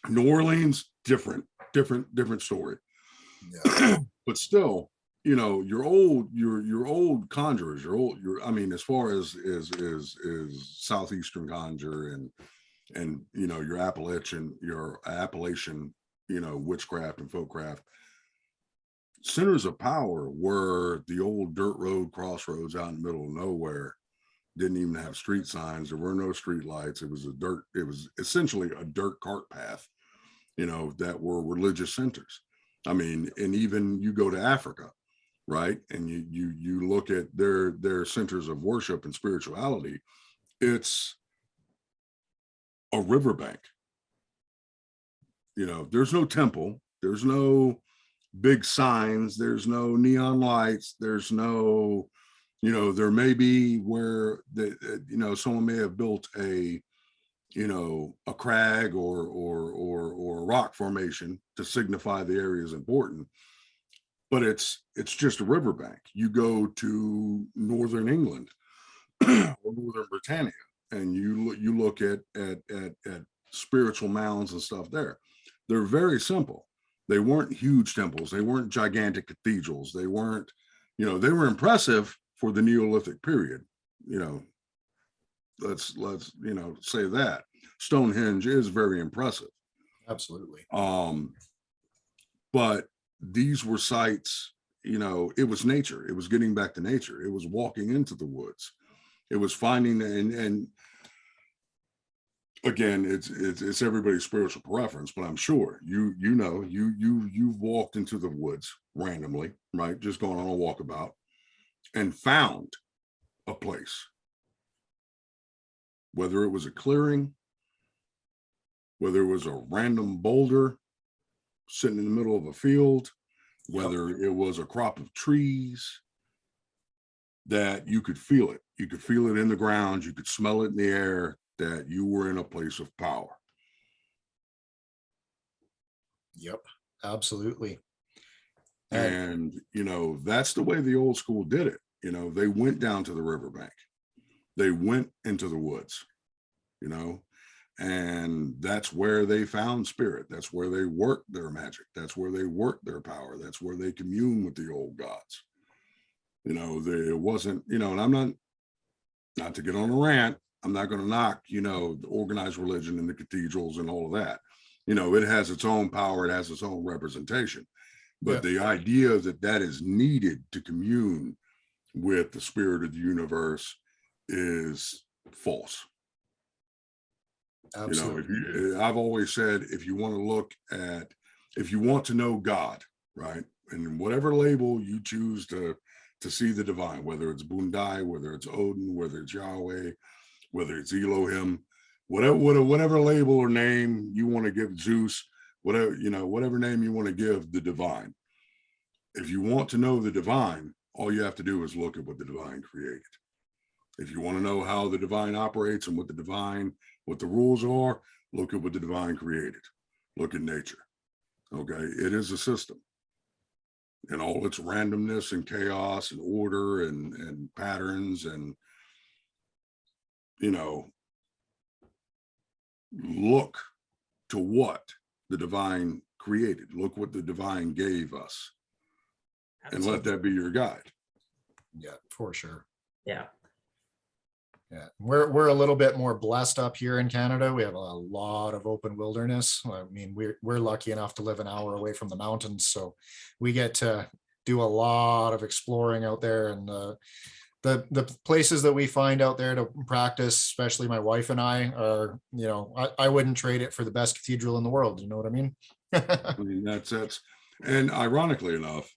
New Orleans, different story. Yeah. But still, you know, your old conjurers, I mean, as far as southeastern conjure and you know, your Appalachian, you know, witchcraft and folkcraft, centers of power were the old dirt road crossroads out in the middle of nowhere. Didn't even have street signs. There were no street lights. It was essentially a dirt cart path, you know, that were religious centers. I mean, and even you go to Africa, right? And you look at their centers of worship and spirituality, it's a riverbank. You know, there's no temple, there's no big signs, there's no neon lights, there's no, you know, there may be where you know, someone may have built a, you know, a crag or a rock formation to signify the area is important, but it's just a riverbank. You go to northern England or northern Britannia, and you look at spiritual mounds and stuff there. They're very simple. They weren't huge temples. They weren't gigantic cathedrals. They weren't, you know, they were impressive for the Neolithic period. You know, let's you know, say that. Stonehenge is very impressive. Absolutely. But these were sites, you know, it was nature. It was getting back to nature. It was walking into the woods. It was finding, and again, it's everybody's spiritual preference, but I'm sure you've walked into the woods randomly, right? Just going on a walkabout and found a place, whether it was a clearing, whether it was a random boulder sitting in the middle of a field, whether it was a crop of trees, that you could feel it. You could feel it in the ground. You could smell it in the air, that you were in a place of power. Yep, absolutely. And, you know, that's the way the old school did it. You know, they went down to the riverbank. They went into the woods, you know, and that's where they found spirit. That's where they worked their magic. That's where they worked their power. That's where they commune with the old gods. You know, it wasn't, you know, and I'm not to get on a rant, I'm not going to knock, you know, the organized religion and the cathedrals and all of that. You know, it has its own power, it has its own representation. But the idea that is needed to commune with the spirit of the universe is false. Absolutely. You know, I've always said, if you want to know God, right, and whatever label you choose to see the divine, whether it's Bundai, whether it's Odin, whether it's Yahweh, whether it's Elohim, whatever label or name you want to give Zeus, whatever, you know, whatever name you want to give the divine. If you want to know the divine, all you have to do is look at what the divine created. If you want to know how the divine operates and what the rules are, look at what the divine created. Look at nature. Okay, it is a system. and all its randomness and chaos and order and patterns, and look to what the divine created, look what the divine gave us, and let that be your guide. Yeah, for sure. Yeah. Yeah, we're a little bit more blessed up here in Canada. We have a lot of open wilderness. I mean, we're lucky enough to live an hour away from the mountains, so we get to do a lot of exploring out there. And the places that we find out there to practice, especially my wife and I, are, I wouldn't trade it for the best cathedral in the world. You know what I mean? I mean, that's and ironically enough,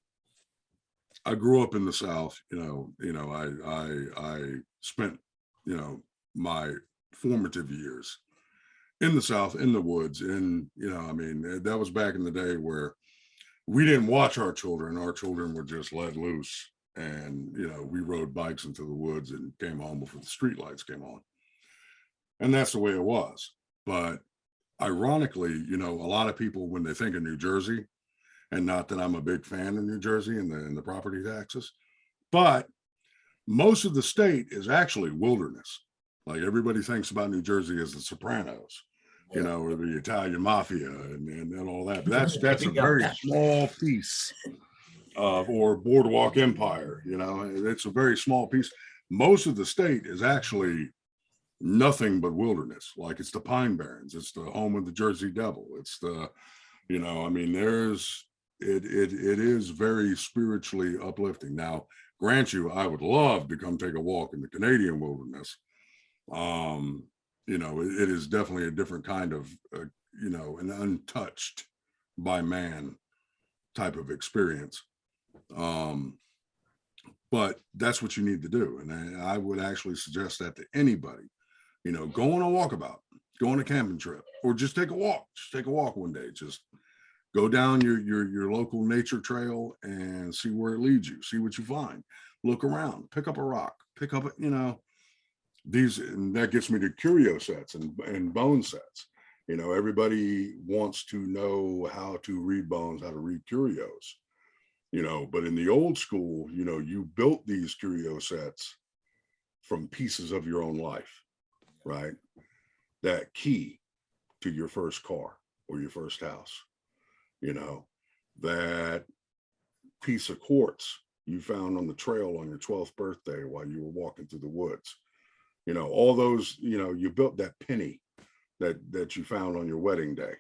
I grew up in the South. I spent my formative years in the South, in the woods, and I mean, that was back in the day where we didn't watch our children. Our children were just let loose, and we rode bikes into the woods and came home before the street lights came on, and that's the way it was. But ironically, a lot of people, when they think of New Jersey, and not that I'm a big fan of New Jersey and the property taxes, but most of the state is actually wilderness. Like, everybody thinks about New Jersey as the Sopranos, or the Italian mafia and all that. But that's a very small piece of, or Boardwalk Empire. It's a very small piece. Most of the state is actually nothing but wilderness. Like, it's the Pine Barrens, it's the home of the Jersey Devil. It's the, I mean, it is very spiritually uplifting. Now, grant you, I would love to come take a walk in the Canadian wilderness. It is definitely a different kind of, an untouched by man type of experience. But that's what you need to do. And I would actually suggest that to anybody, go on a walkabout, go on a camping trip, or just take a walk. Just take a walk one day. Just go down your local nature trail and see where it leads you. See what you find. Look around. Pick up a rock. Pick up, these, and that gets me to curio sets and bone sets. Everybody wants to know how to read bones, how to read curios. But in the old school, you built these curio sets from pieces of your own life, right? That key to your first car or your first house. That piece of quartz you found on the trail on your 12th birthday while you were walking through the woods. All those, you built that penny that you found on your wedding day.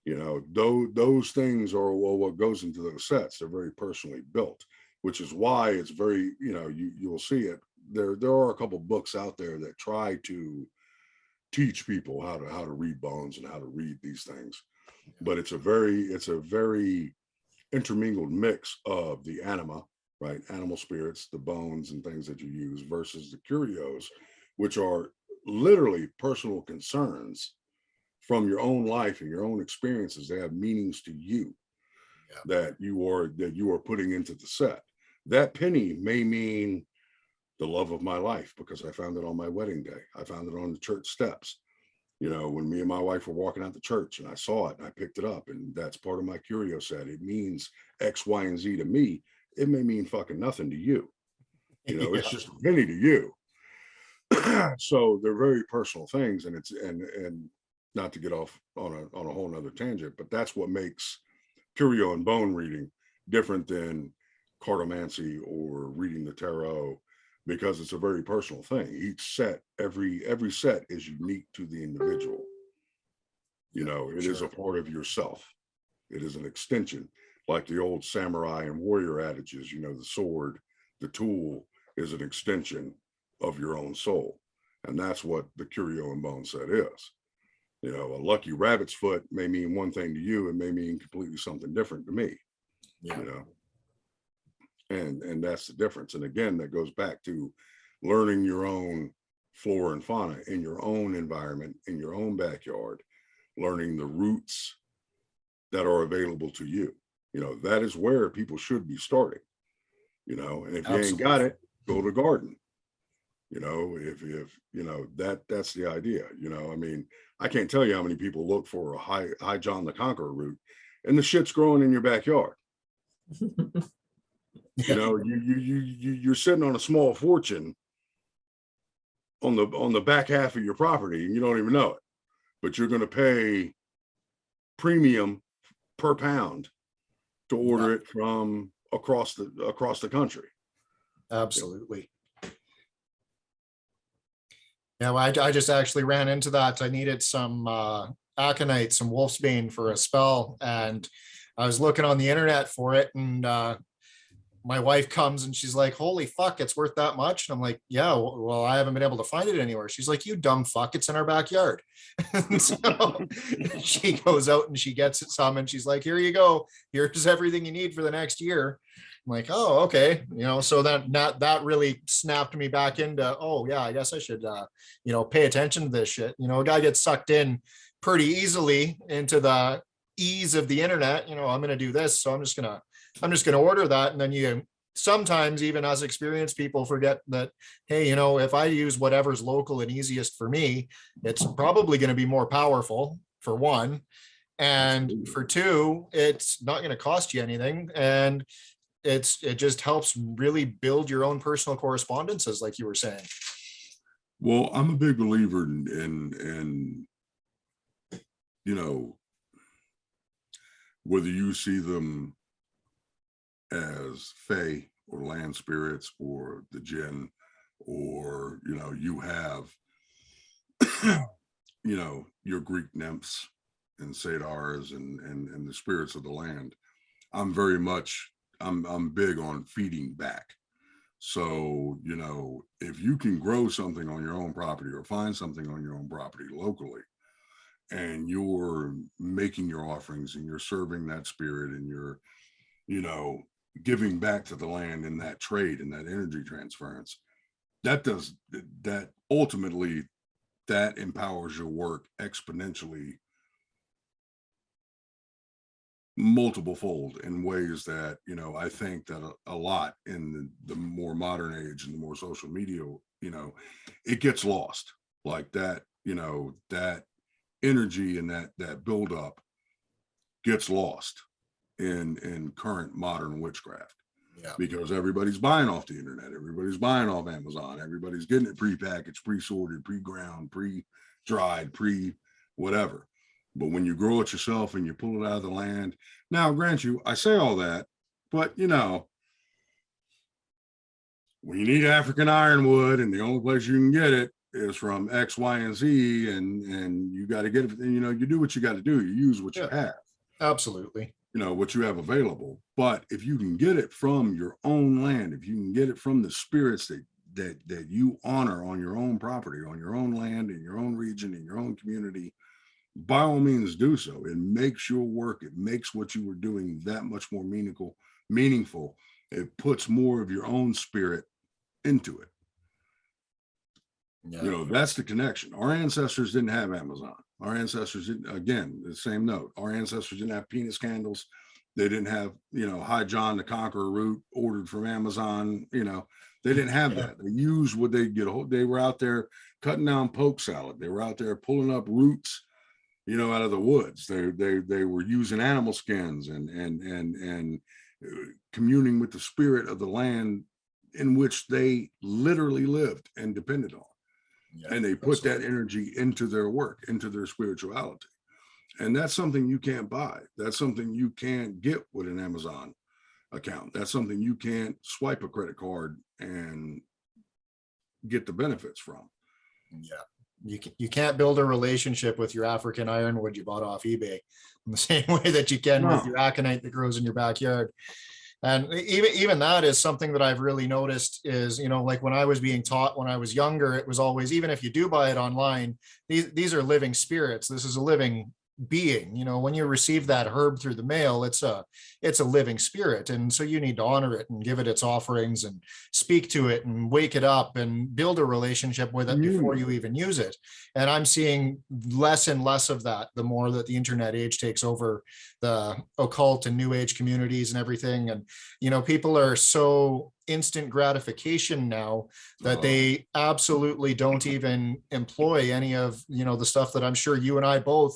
Those things are what goes into those sets. They're very personally built, which is why it's very, you'll see it. There are a couple books out there that try to teach people how to read bones and how to read these things. But it's a very intermingled mix of the anima, right? Animal spirits, the bones and things that you use, versus the curios, which are literally personal concerns from your own life and your own experiences. They have meanings to you that you are putting into the set. That penny may mean the love of my life because I found it on my wedding day. I found it on the church steps. When me and my wife were walking out the church and I saw it and I picked it up, and that's part of my curio set. It means X, Y, and Z to me. It may mean fucking nothing to you. It's just a penny to you. So they're very personal things, and it's and not to get off on a whole nother tangent, but that's what makes curio and bone reading different than cartomancy or reading the tarot, because it's a very personal thing. Each set, every set is unique to the individual. It is a part of yourself. It is an extension, like the old samurai and warrior adages. The sword, the tool, is an extension of your own soul. And that's what the curio and bone set is. A lucky rabbit's foot may mean one thing to you, it may mean completely something different to me. And that's the difference. And again, that goes back to learning your own flora and fauna in your own environment, in your own backyard, learning the roots that are available to you. That is where people should be starting. And if you ain't got it, go to the garden. If that's the idea. I mean, I can't tell you how many people look for a high John the Conqueror root, and the shit's growing in your backyard. You know, you're sitting on a small fortune on the back half of your property, and you don't even know it. But you're going to pay premium per pound to order it from across the country. Absolutely. Yeah, well, I just actually ran into that. I needed some aconite, some wolfsbane for a spell, and I was looking on the internet for it, and my wife comes and she's like, "Holy fuck, it's worth that much?" And I'm like, "Yeah, well, I haven't been able to find it anywhere." She's like, "You dumb fuck, it's in our backyard." And so she goes out and she gets it some, and she's like, "Here you go. Here's everything you need for the next year." I'm like, "Oh, okay." So that really snapped me back into, oh yeah, I guess I should pay attention to this shit. A guy gets sucked in pretty easily into the ease of the internet. I'm going to do this, so I'm just going to order that. And then you sometimes, even as experienced people, forget that, hey, if I use whatever's local and easiest for me, it's probably going to be more powerful, for one. And Absolutely. for two, it's not going to cost you anything. And it just helps really build your own personal correspondences, like you were saying. Well, I'm a big believer in whether you see them as fae or land spirits or the jinn, or you have your Greek nymphs and satyrs and the spirits of the land. I'm big on feeding back. So, if you can grow something on your own property or find something on your own property locally, and you're making your offerings and you're serving that spirit and you're, giving back to the land in that trade and that energy transference, that ultimately that empowers your work exponentially, multiple fold, in ways that I think that a lot in the more modern age and the more social media, it gets lost, like that. That energy and that buildup gets lost in current modern witchcraft. Yeah. Because everybody's buying off the internet, everybody's buying off Amazon, everybody's getting it pre-packaged, pre-sorted, pre-ground, pre-dried, pre-whatever. But when you grow it yourself and you pull it out of the land, now, grant you, I say all that, but when you need African ironwood and the only place you can get it is from X, Y, and Z, and you got to get it, you do what you got to do. You use what you have. Absolutely. What you have available. But if you can get it from your own land, if you can get it from the spirits that you honor on your own property, on your own land, in your own region, in your own community, by all means do so. It makes your work, it makes what you were doing that much more meaningful. It puts more of your own spirit into it. Yeah. That's the connection. Our ancestors didn't have Amazon. Our ancestors didn't, again, the same note. Our ancestors didn't have penis candles. They didn't have, High John the Conqueror root ordered from Amazon. They didn't have that. They used what they get. They were out there cutting down poke salad. They were out there pulling up roots, out of the woods. They were using animal skins and communing with the spirit of the land in which they literally lived and depended on. Yeah, and they put that energy into their work, into their spirituality. And that's something you can't buy. That's something you can't get with an Amazon account. That's something you can't swipe a credit card and get the benefits from. Yeah. You can't build a relationship with your African ironwood you bought off eBay in the same way that you can with your aconite that grows in your backyard. And even that is something that I've really noticed is, like when I was being taught when I was younger, it was always, even if you do buy it online, these are living spirits. This is a living being. When you receive that herb through the mail, it's a living spirit, and so you need to honor it and give it its offerings and speak to it and wake it up and build a relationship with it before you even use it. And I'm seeing less and less of that the more that the internet age takes over the occult and new age communities and everything. And people are so instant gratification now that they absolutely don't even employ any of the stuff that I'm sure you and I both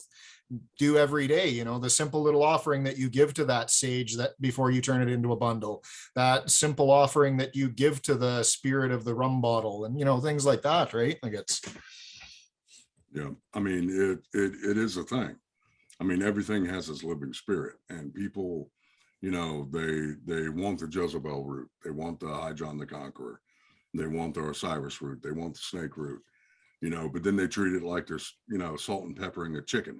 do every day, you know, the simple little offering that you give to that sage that before you turn it into a bundle, that simple offering that you give to the spirit of the rum bottle, and, you know, things like that, right? Like it's, Yeah, I mean, it is a thing. I mean, everything has its living spirit, and people, you know, they want the Jezebel root, they want the High John the Conqueror, they want the Osiris root, they want the snake root, you know, but then they treat it like there's, you know, salt and peppering a chicken,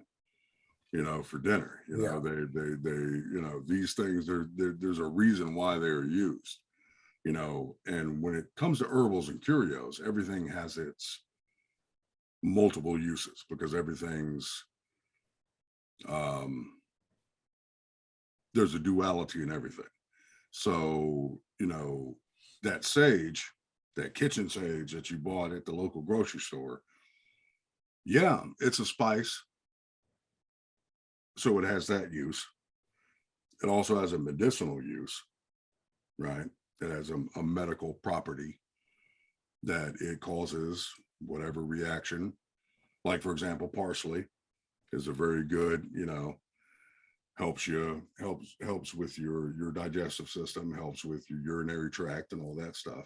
you know, for dinner. You know, you know, these things, there's a reason why they are used, you know. And when it comes to herbals and curios, everything has its multiple uses, because everything's there's a duality in everything. So, you know, that sage, that kitchen sage that you bought at the local grocery store, yeah, it's a spice, so it has that use. It also has a medicinal use, right? It has a medical property that it causes whatever reaction. Like, for example, parsley is a very good, you know, helps with your digestive system, helps with your urinary tract and all that stuff.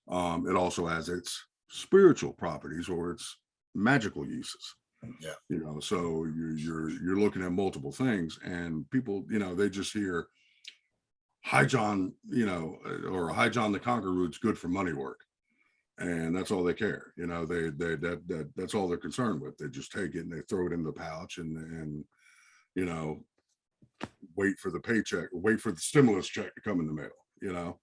It also has its spiritual properties or its magical uses. yeah, You know, so you're looking at multiple things, and people, you know, they just hear High John, you know, or High John the Conqueror root's good for money work, and that's all they care. You know, that's all they're concerned with. They just take it and they throw it in the pouch, and you know, wait for the paycheck, wait for the stimulus check to come in the mail. You know,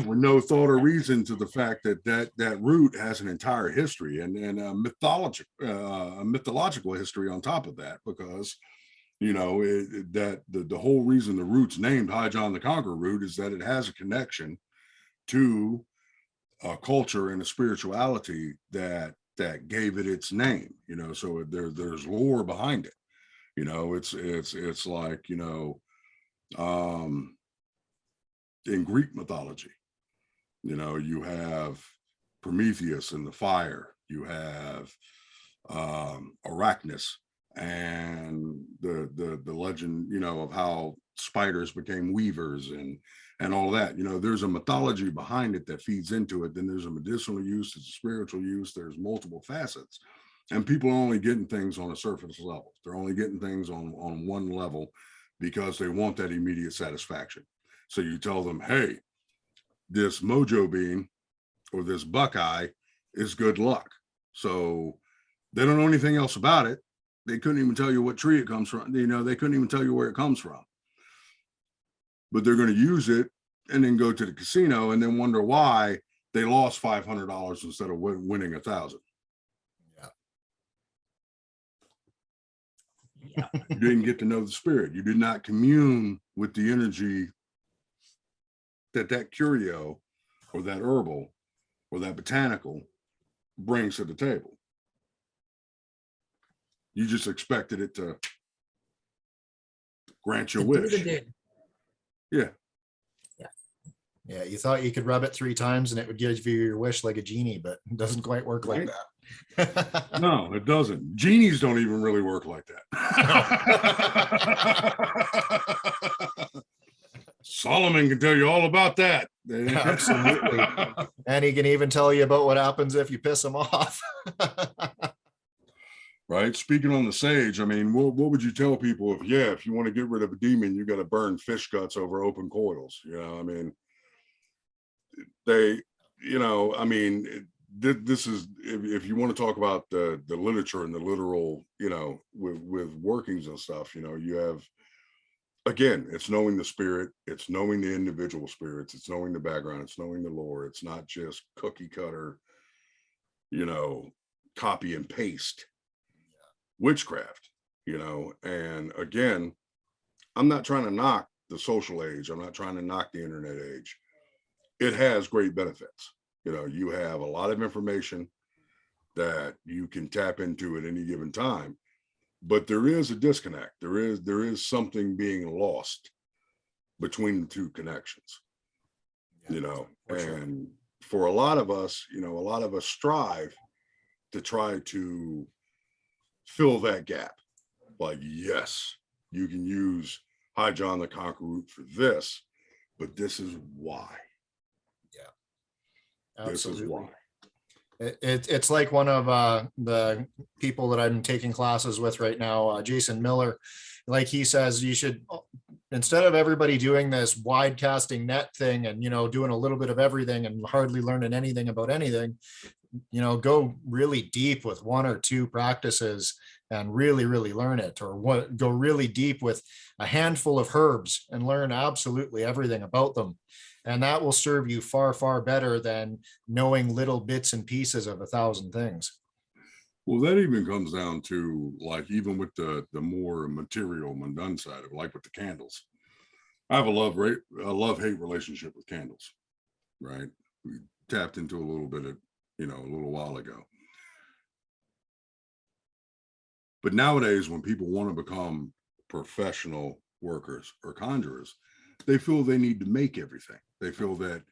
with no thought or reason to the fact that root has an entire history and a mythological history on top of that, because you know that the whole reason the root's named High John the Conqueror root is that it has a connection to a culture and a spirituality that gave it its name. You know, so there's lore behind it. You know, it's like, you know, in Greek mythology, you know, you have Prometheus and the fire, you have Arachnus and the legend, you know, of how spiders became weavers and all that. You know, there's a mythology behind it that feeds into it. Then there's a medicinal use, there's a spiritual use, there's multiple facets. And people are only getting things on a surface level. They're only getting things on one level because they want that immediate satisfaction. So you tell them, hey, this mojo bean or this buckeye is good luck. So they don't know anything else about it. They couldn't even tell you what tree it comes from. You know, they couldn't even tell you where it comes from. But they're going to use it and then go to the casino and then wonder why they lost $500 instead of winning 1,000. Yeah. You didn't get to know the spirit. You did not commune with the energy that curio or that herbal or that botanical brings to the table. You just expected it to grant your wish. Yeah. yeah. You thought you could rub it 3 times and it would give you your wish like a genie, but it doesn't quite work like that. No, it doesn't. Genies don't even really work like that. Solomon can tell you all about that. Absolutely. And he can even tell you about what happens if you piss him off. Right. Speaking on the sage, I mean, what would you tell people if you want to get rid of a demon, you got to burn fish guts over open coils? You know, I mean, this is, if you want to talk about the literature and the literal, you know, with workings and stuff, you know, you have, again, it's knowing the spirit, it's knowing the individual spirits, it's knowing the background, it's knowing the lore. It's not just cookie cutter, you know, copy and paste witchcraft, you know. And again, I'm not trying to knock the social age, I'm not trying to knock the internet age. It has great benefits. You know, you have a lot of information that you can tap into at any given time, but there is a disconnect. There is something being lost between the two connections, you know. And for a lot of us, you know, a lot of us strive to try to fill that gap. Like, yes, you can use High John the Conqueror root for this, but this is why. Yeah, absolutely. This is why. It's like one of the people that I'm taking classes with right now, Jason Miller. Like he says, you should, instead of everybody doing this wide casting net thing and, you know, doing a little bit of everything and hardly learning anything about anything, you know, go really deep with one or two practices and really, really learn it, or go really deep with a handful of herbs and learn absolutely everything about them. And that will serve you far, far better than knowing little bits and pieces of 1,000 things. Well, that even comes down to, like, even with the more material mundane side of it, like with the candles. I have a love-hate relationship with candles, right? We tapped into a little bit of, you know, a little while ago. But nowadays, when people want to become professional workers or conjurers, they feel they need to make everything. They feel that,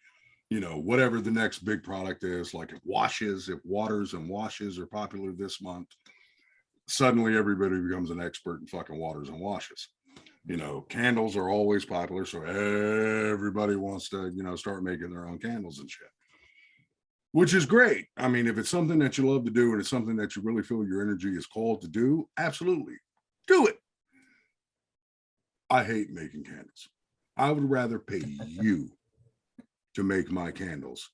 you know, whatever the next big product is, like if waters and washes are popular this month, suddenly everybody becomes an expert in fucking waters and washes. You know, candles are always popular, so everybody wants to, you know, start making their own candles and shit, which is great. I mean, if it's something that you love to do and it's something that you really feel your energy is called to do, absolutely do it. I hate making candles. I would rather pay you to make my candles,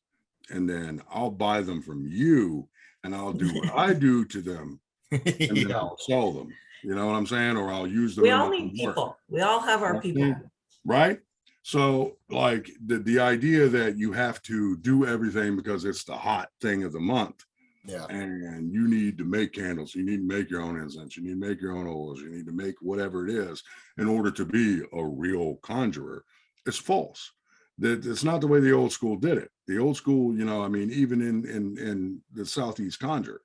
and then I'll buy them from you and I'll do what I do to them, and then I'll sell them. You know what I'm saying? Or I'll use them. We all need people. We all have our people. Right? So, like, the idea that you have to do everything because it's the hot thing of the month. Yeah. And you need to make candles, you need to make your own incense, you need to make your own oils, you need to make whatever it is in order to be a real conjurer. It's false. That it's not the way the old school did it. The old school, you know, I mean, even in the Southeast conjure,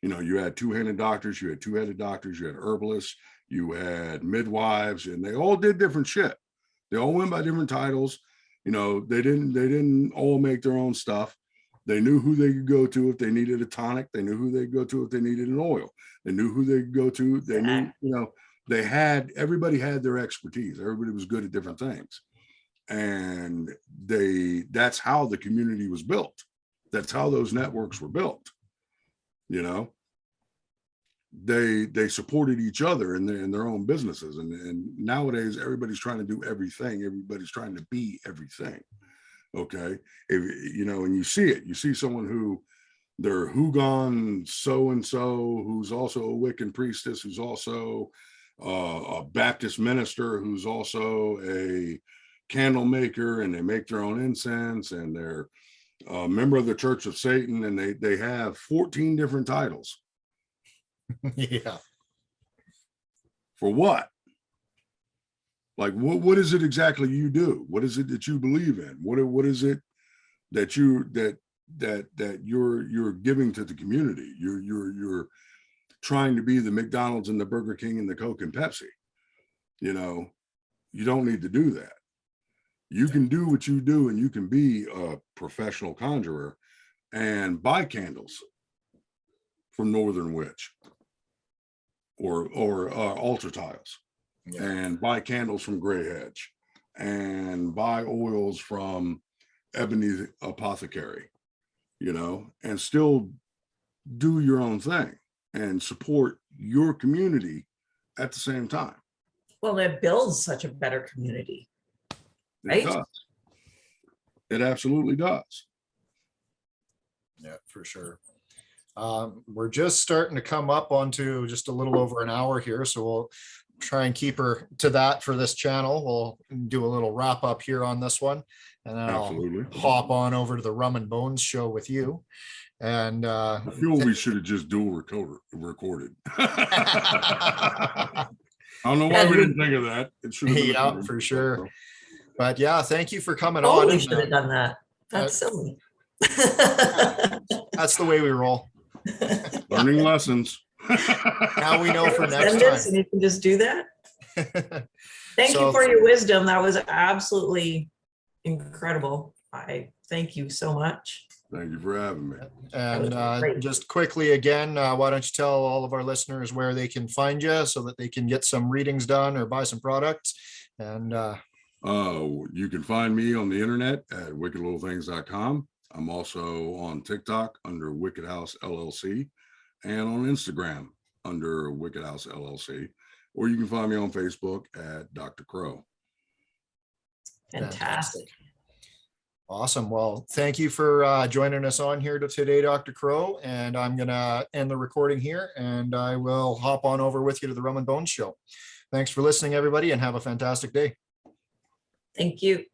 you know, you had two-handed doctors, you had two-headed doctors, you had herbalists, you had midwives, and they all did different shit. They all went by different titles. You know, they didn't all make their own stuff. They knew who they could go to if they needed a tonic. They knew who they'd go to if they needed an oil. They knew who they could go to. They knew, you know, everybody had their expertise. Everybody was good at different things. And that's how the community was built. That's how those networks were built. You know, they supported each other in their own businesses. And nowadays, everybody's trying to do everything. Everybody's trying to be everything. Okay. If, you know, and you see someone who they're Hugon so-and-so, who's also a Wiccan priestess, who's also a Baptist minister, who's also a candle maker, and they make their own incense, and they're a member of the Church of Satan, and they have 14 different titles. Yeah. For what? Like, what is it exactly you do? What is it that you believe in? What is it that you're giving to the community? You're trying to be the McDonald's and the Burger King and the Coke and Pepsi. You know, you don't need to do that. You can do what you do, and you can be a professional conjurer and buy candles from Northern Witch or altar tiles. Yeah. And buy candles from Grey Hedge, and buy oils from Ebony Apothecary, you know, and still do your own thing and support your community at the same time. Well, it builds such a better community, right? It does. It absolutely does. Yeah, for sure. We're just starting to come up onto just a little over an hour here, so we'll try and keep her to that for this channel. We'll do a little wrap up here on this one, and then I'll hop on over to the Rum and Bones show with you. And I feel we should have just dual recorded. I don't know why we didn't think of that. It should have been yeah, for sure. But yeah, thank you for coming on. We should have done that. That's silly. That's the way we roll. Learning lessons. Now we know for next time. And you can just do that. Thank you for your wisdom. That was absolutely incredible. I thank you so much. Thank you for having me. And Great. just quickly again, why don't you tell all of our listeners where they can find you so that they can get some readings done or buy some products? And you can find me on the internet at wickedlittlethings.com. I'm also on TikTok under Wicked House LLC and on Instagram under Wicked House LLC, or you can find me on Facebook at Dr. Crow. Fantastic. Awesome. Well, thank you for joining us on here today, Dr. Crow. And I'm going to end the recording here, and I will hop on over with you to the Rum and Bones Show. Thanks for listening, everybody, and have a fantastic day. Thank you.